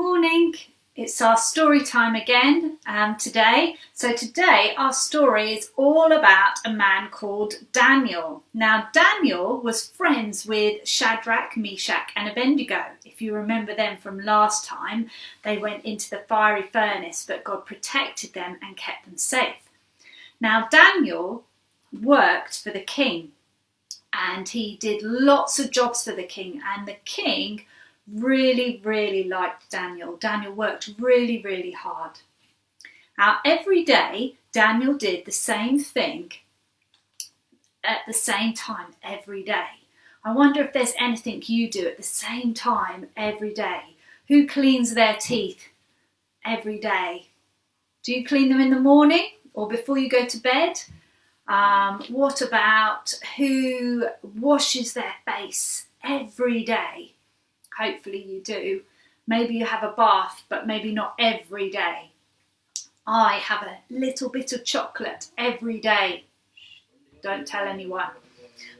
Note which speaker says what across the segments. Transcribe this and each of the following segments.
Speaker 1: Morning, it's our story time again today. So today our story is all about a man called Daniel. Now Daniel was friends with Shadrach, Meshach and Abednego. If you remember them from last time, they went into the fiery furnace, but God protected them and kept them safe. Now Daniel worked for the king and he did lots of jobs for the king, and the king really liked Daniel. Daniel worked really hard. Now every day Daniel did the same thing at the same time every day. I wonder if there's anything you do at the same time every day. Who cleans their teeth every day? Do you clean them in the morning or before you go to bed? What about who washes their face every day? Hopefully you do. Maybe you have a bath, but maybe not every day. I have a little bit of chocolate every day. Don't tell anyone.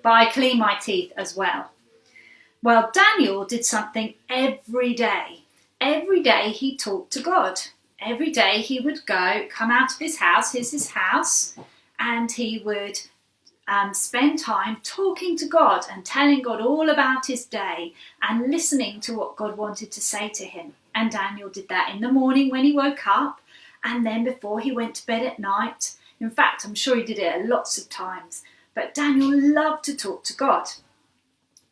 Speaker 1: But I clean my teeth as well. Well, Daniel did something every day. Every day he talked to God. Every day he would come out of his house, here's his house, and he would spend time talking to God and telling God all about his day and listening to what God wanted to say to him. And Daniel did that in the morning when he woke up, and then before he went to bed at night. In fact, I'm sure he did it lots of times. But Daniel loved to talk to God.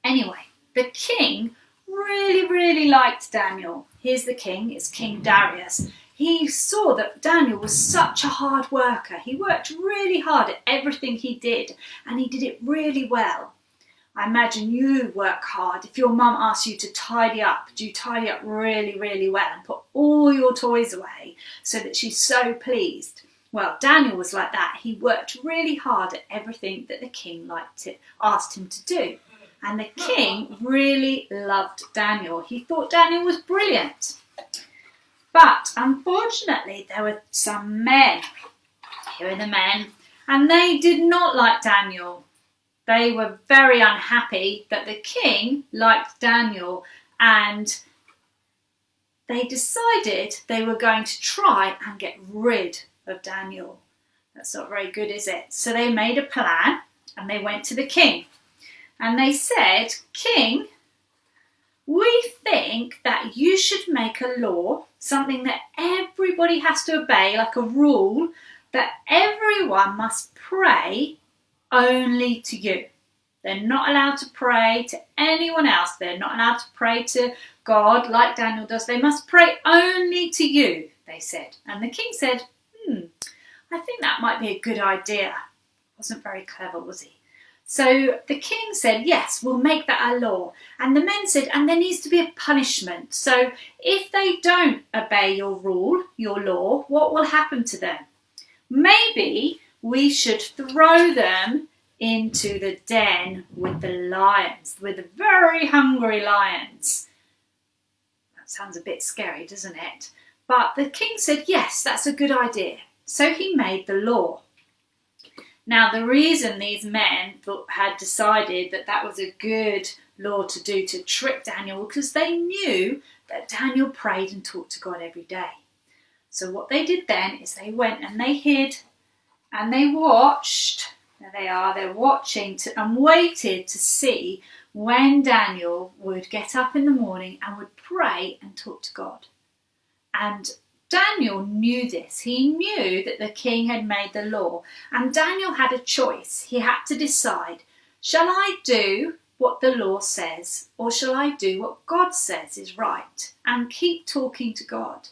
Speaker 1: Anyway, the king really liked Daniel. Here's the king, it's King Darius. He saw that Daniel was such a hard worker. He worked really hard at everything he did, and he did it really well. I imagine you work hard. If your mum asks you to tidy up, do you tidy up really well and put all your toys away so that she's so pleased? Well, Daniel was like that. He worked really hard at everything that the king asked him to do. And the king really loved Daniel. He thought Daniel was brilliant. But unfortunately, there were some men. Here are the men. And they did not like Daniel. They were very unhappy that the king liked Daniel, and they decided they were going to try and get rid of Daniel. That's not very good, is it? So they made a plan and they went to the king. And they said, "King, we think that you should make a law, something that everybody has to obey, like a rule, that everyone must pray only to you. They're not allowed to pray to anyone else. They're not allowed to pray to God like Daniel does. They must pray only to you," they said. And the king said, I think that might be a good idea. Wasn't very clever, was he? So the king said, yes, we'll make that a law. And the men said, and there needs to be a punishment. So if they don't obey your rule, your law, what will happen to them? Maybe we should throw them into the den with the lions, with the very hungry lions. That sounds a bit scary, doesn't it? But the king said, yes, that's a good idea. So he made the law. Now, the reason these men had decided that that was a good law to do to trick Daniel, because they knew that Daniel prayed and talked to God every day. So what they did then is they went and they hid and they watched. There they are, they're watching and waited to see when Daniel would get up in the morning and would pray and talk to God. And Daniel knew this. He knew that the king had made the law, and Daniel had a choice. He had to decide, shall I do what the law says, or shall I do what God says is right and keep talking to God?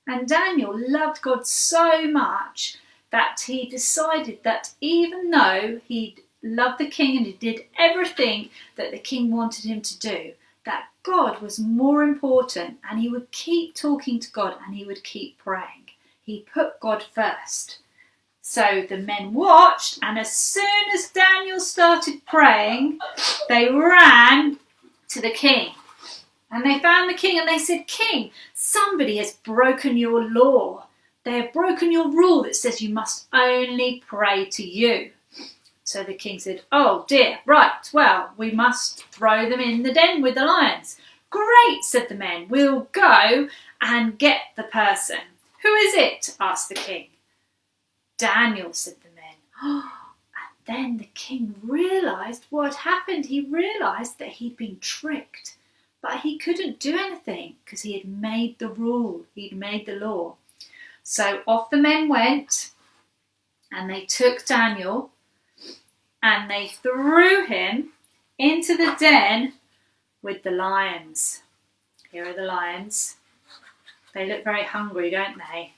Speaker 1: And Daniel loved God so much that he decided that even though he loved the king and he did everything that the king wanted him to do, that God was more important, and he would keep talking to God and he would keep praying. He put God first. So the men watched, and as soon as Daniel started praying, they ran to the king. And they found the king and they said, "King, somebody has broken your law. They have broken your rule that says you must only pray to you." So the king said, "Oh dear, right, well, we must throw them in the den with the lions." "Great," said the men. "We'll go and get the person." "Who is it?" asked the king. "Daniel," said the men. And then the king realised what had happened. He realised that he'd been tricked, but he couldn't do anything because he had made the rule, he'd made the law. So off the men went, and they took Daniel and they threw him into the den with the lions. Here are the lions. They look very hungry, don't they?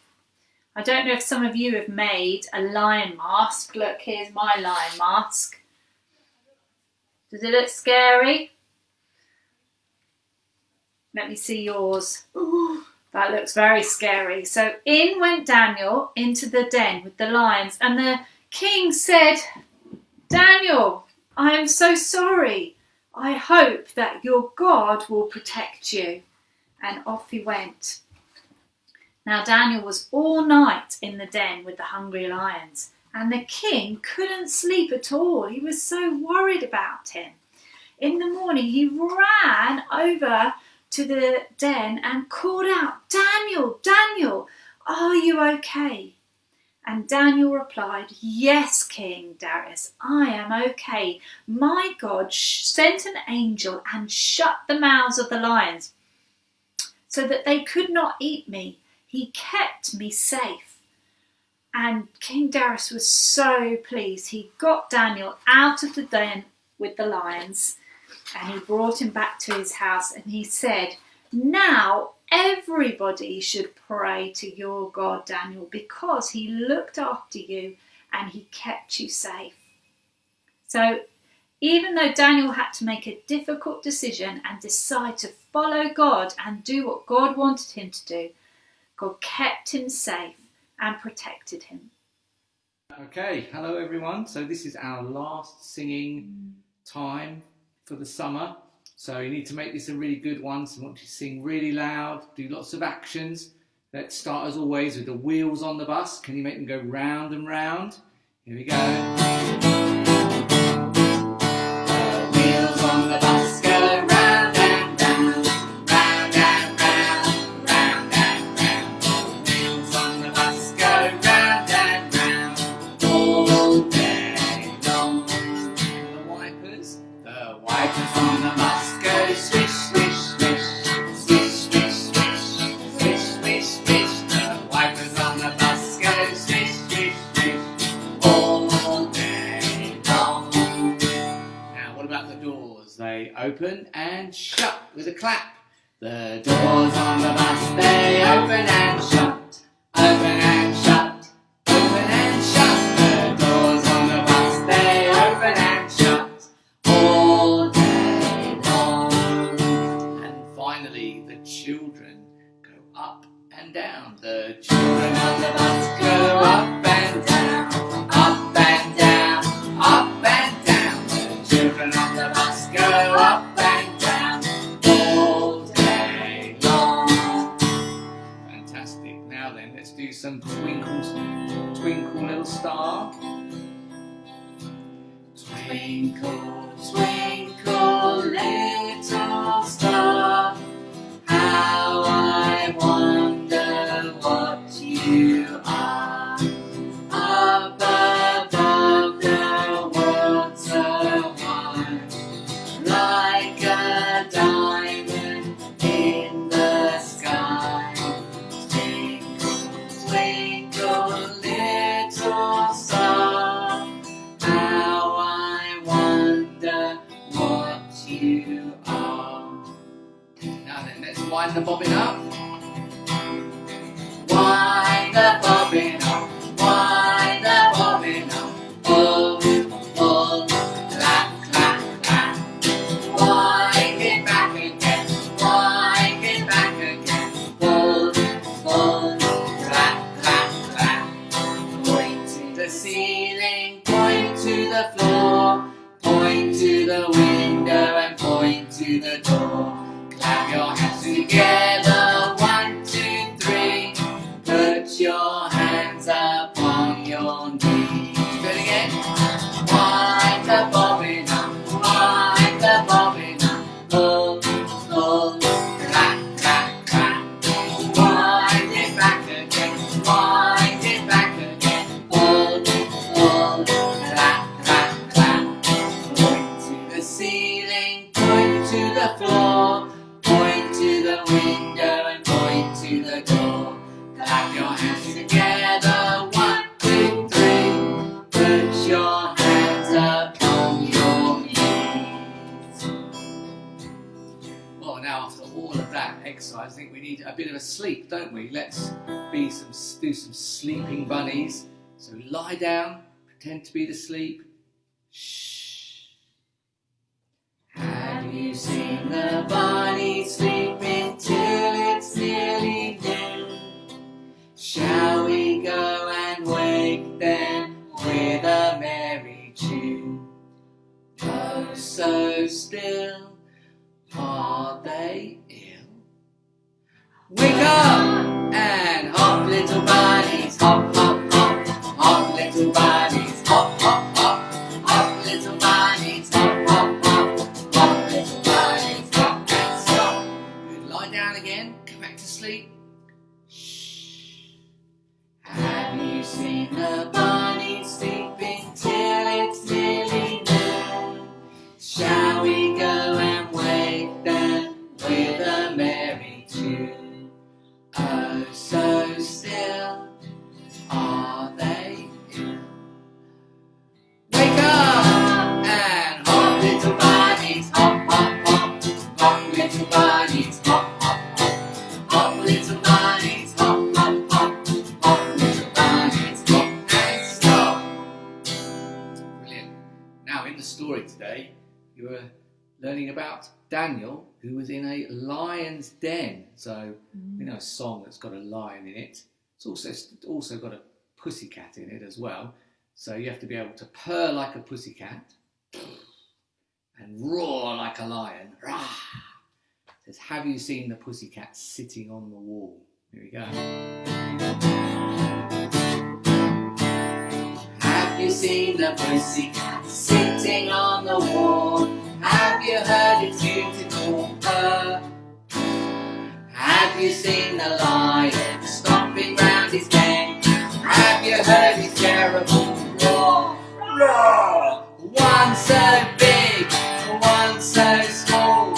Speaker 1: I don't know if some of you have made a lion mask. Look, here's my lion mask. Does it look scary? Let me see yours. Ooh, that looks very scary. So in went Daniel into the den with the lions, and the king said, "Daniel, I am so sorry. I hope that your God will protect you." And off he went. Now Daniel was all night in the den with the hungry lions, and the king couldn't sleep at all. He was so worried about him. In the morning he ran over to the den and called out, "Daniel, Daniel, are you okay?" And Daniel replied, "Yes, King Darius, I am okay. My God sent an angel and shut the mouths of the lions so that they could not eat me. He kept me safe." And King Darius was so pleased. He got Daniel out of the den with the lions, and he brought him back to his house, and he said, "Now everybody should pray to your God, Daniel, because he looked after you and he kept you safe." So even though Daniel had to make a difficult decision and decide to follow God and do what God wanted him to do, God kept him safe and protected him.
Speaker 2: Okay, hello everyone. So this is our last singing time for the summer. So you need to make this a really good one. So I want you to sing really loud, do lots of actions. Let's start as always with the wheels on the bus. Can you make them go round and round? Here we go. The wheels on the bus go round and round, round and round, round and round. The wheels on the bus go round and round all day long. The wipers on the bus go swish, swish, swish, swish, swish, swish, swish, swish, swish. The wipers on the bus go swish, swish, swish all day long. Now, what about the doors? They open and shut with a clap. The doors on the bus, they open and shut, open and shut, open and shut. The doors on the bus, they open and shut all day long. And finally, the children go up and down. The children on the bus go up and down, up and down, up and down. The children on the bus go up and down all day long. Fantastic. Now then, let's do some twinkles, twinkle little star. Twinkle, twinkle, little star, how I wonder what you are. Up above the world so wide, like a diamond in the sky. Twinkle, twinkle, little star, how I wonder what you are. Now then, let's wind the bobbin up. Wind the bobbin up, wind the bobbin up. Pull, pull, clap, clap, clap. Wind it back again, wind it back again. Pull, pull, clap, clap, clap. Point to the ceiling, point to the floor, point to the window and point to the door. Clap your hands together, 1, 2, 3. Put your hands upon your knees. Do it again. Wind the bobbin up, wind the bobbin up. Pull, pull, after all of that exercise, I think we need a bit of a sleep, don't we? Let's do some sleeping bunnies. So lie down, pretend to be asleep. Shh. Have you seen the bunny sleeping till it's nearly noon? Shall we go and wake them with a merry tune? Oh, so still, are they ill? Wake up and hop, little bunnies, hop, hop, hop. Hop, little bunnies, hop, hop, hop. Hop, little bunnies, hop, hop, hop. Hop, little bunnies, hop and stop. Good, lie down again, go back to sleep. Shh. Have you seen the bunny sleeping till it's nearly noon? Shall we go and wake them with a merry tune? Oh, so still, are they ill? Wake up and hop, little bunnies, hop, hop, hop. Hop, little bunnies, hop, hop, hop. Hop, little bunnies, hop, hop, hop. Hop, little bunnies, hop and stop. Brilliant. Now in the story today, you were learning about Daniel, who was in a lion's den. So we know a song that's got a lion in it. It's also got a pussycat in it as well. So you have to be able to purr like a pussycat and roar like a lion. Rah! It says, have you seen the pussycat sitting on the wall? Here we go. Have you seen the pussycat sitting on the wall? Have you heard its beautiful purr? Have you seen the lion stomping round his den? Have you heard his terrible roar? Roar! One so big, one so small.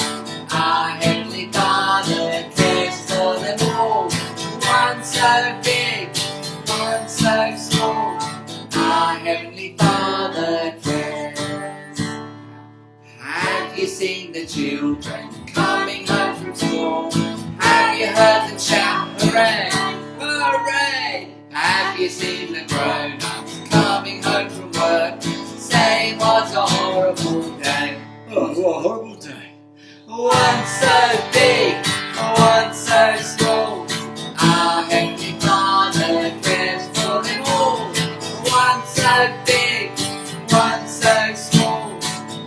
Speaker 2: Our Heavenly Father cares for them all. One so big, one so small. Our Heavenly Father cares. Have you seen the children coming home from school? Have you heard them shout hooray, hooray? Have you seen the grown-ups coming home from work, saying what a horrible day? Oh, what a horrible day. One so big, one so small. Our Heavenly Father cares for them all. One so big, one so small.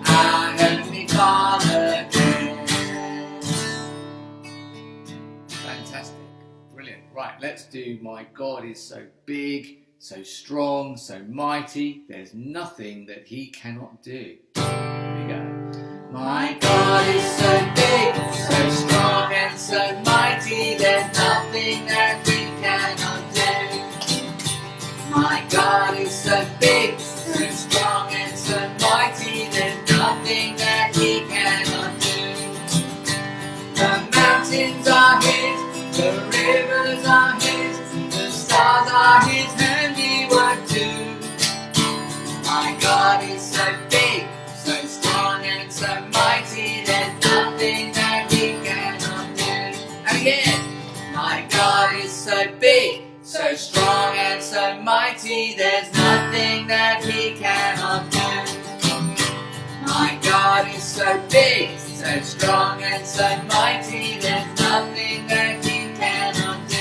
Speaker 2: Our Heavenly Father cares. Fantastic. Brilliant. Right, let's do My God is so big, so strong, so mighty. There's nothing that he cannot do. Here we go. My God is so big, so strong and so mighty. There's nothing that he cannot do. My God is so big, so strong and so mighty. There's nothing that he cannot do. The mountains are his, the rivers are his, the stars are his handiwork too. My God is so big, so strong and so mighty. There's nothing that he cannot do. And again, my God is so big, so strong and so mighty. There's nothing that he cannot do. My God is so big, so strong and so mighty. There's nothing that he cannot do.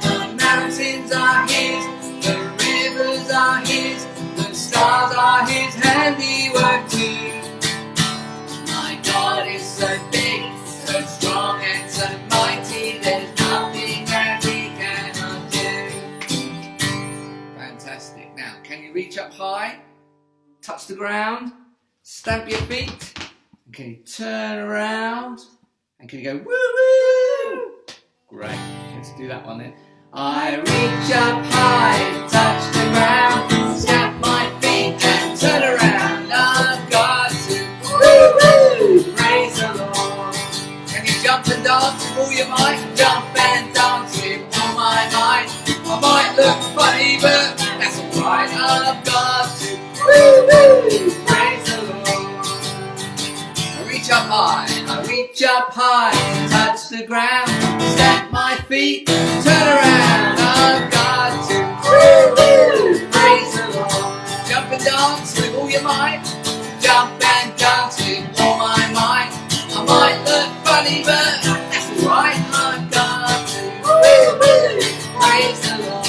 Speaker 2: The mountains are his, the rivers are his, the stars are his handiwork too. My God is so big, so strong and so mighty. There's nothing that he cannot do. Fantastic. Now, can you reach up high? Touch the ground, stamp your feet, and can you turn around, and can you go woo woo? Great, let's do that one then. I reach up high, touch the ground, stamp my feet and turn around. I've got to woo woo, praise the Lord. Can you jump and dance with all your might? Jump and dance with all my might. I might look funny, but that's alright. I've got to woo woo, praise the Lord. I reach reach up high, I reach up high, touch the ground, stamp my feet, turn around, I've got to praise the Lord. Jump and dance with all your might, jump and dance with all my might. I might look funny, but that's alright, I've got to praise the Lord.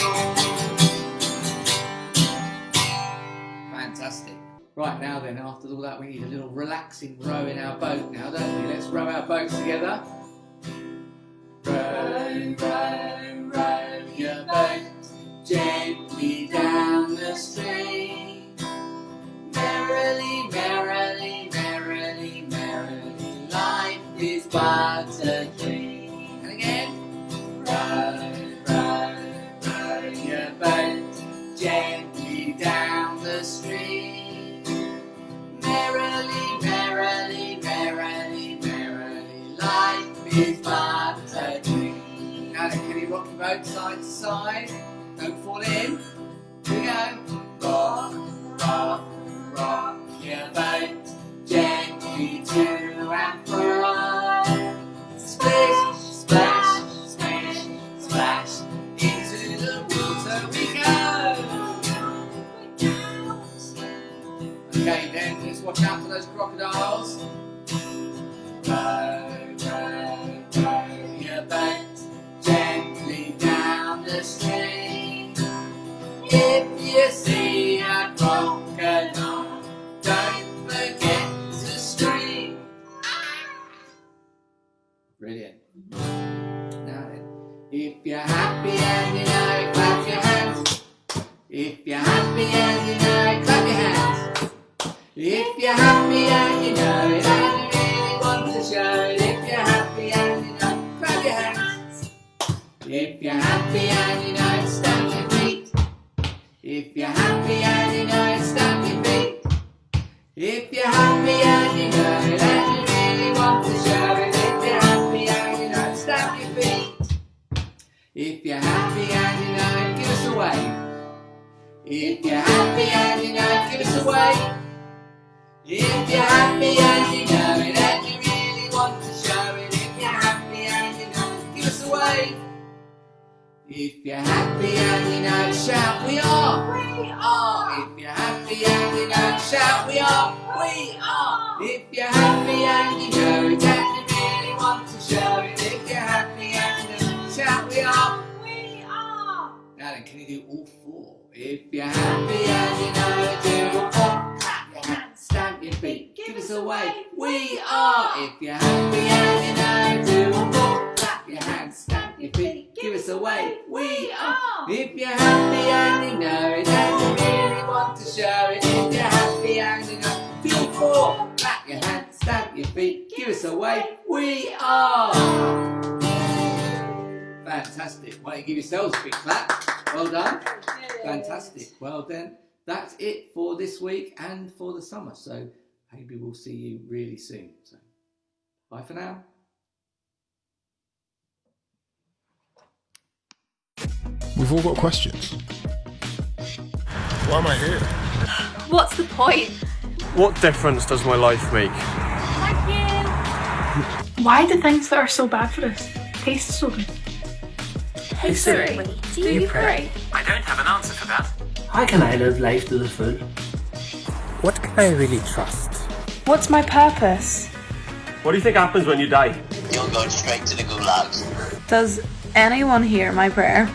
Speaker 2: Fantastic. Right, now then, after all that, we need a little relaxing row in our boat now, don't we? Let's row our boats together. Row, row, row your boat gently down the stream. Merrily, merrily, merrily, merrily, life is but a dream. And again. Row, row, row your boat gently down the stream. Merrily, merrily, merrily, merrily, life is but a dream. Now then, can you rock your boat side to side? Don't fall in. Here we go. Rock, rock, rock your boat gently to and fro. Splish, splash, splish, splash, into the water we go. Okay, then let's watch out for those crocodiles. Row, row, row your boat gently down the stream. If you see a crocodile, don't forget to scream. Brilliant. Now then, if you're happy and you know it, clap your hands. If you're happy and you know it, clap your hands. If you're happy and you know it, and you really want to show it. If you're happy and you know it, clap your hands. If you're happy and you know it, stamp your feet. If you're happy and you know it, stamp your feet. If you're happy and you know it, and you really want to show it. If you're happy and you know it, stamp your feet. If you're happy and you know it, give us a wave. If you're happy and you know it, give us a wave. If you're happy and you know it, and you really want to show it. If you're happy and you know it, give us a wave. If you're happy and you know it, shout, we are. We are. If you're happy and you know it, shout, we are. We are. If you're happy and you know it, and you really want to show it. If you're happy and you know it, shout, we are. We are. Now then, can you do all four? If you're happy and you know it, do all four. Clap your hands, stamp your feet, give us a wave. We are. If you're happy and you know it, do all four. Clap your hands, stamp your feet, give us a wave. We are. If you're happy and you know it, and you really want to show it. If you're happy and you know it, do all four. Clap your hands, stamp your feet, give us a wave. We are. Fantastic. Why don't you give yourselves a big clap? Well done. Fantastic. Well then, that's it for this week and for the summer. So maybe we'll see you really soon. So bye for now.
Speaker 3: We've all got questions. Why am I here?
Speaker 4: What's the point?
Speaker 5: What difference does my life make?
Speaker 4: Thank you. Why do things that are so bad for us taste so good? Hey Siri, do you pray?
Speaker 6: I don't have an answer for that.
Speaker 7: How can I live life to the full?
Speaker 8: What can I really trust?
Speaker 4: What's my purpose?
Speaker 5: What do you think happens when you die?
Speaker 9: You're going straight to the gulags.
Speaker 4: Does anyone hear my prayer?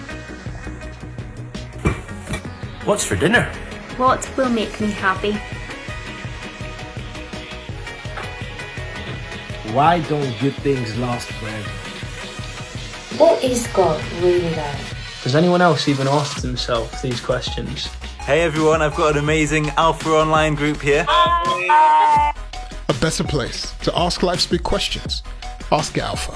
Speaker 8: What's for dinner?
Speaker 10: What will make me happy?
Speaker 7: Why don't good things last forever?
Speaker 10: What is God really like?
Speaker 11: Does anyone else even ask themselves these questions?
Speaker 12: Hey everyone, I've got an amazing Alpha Online group here.
Speaker 3: A better place to ask life's big questions. Ask Alpha.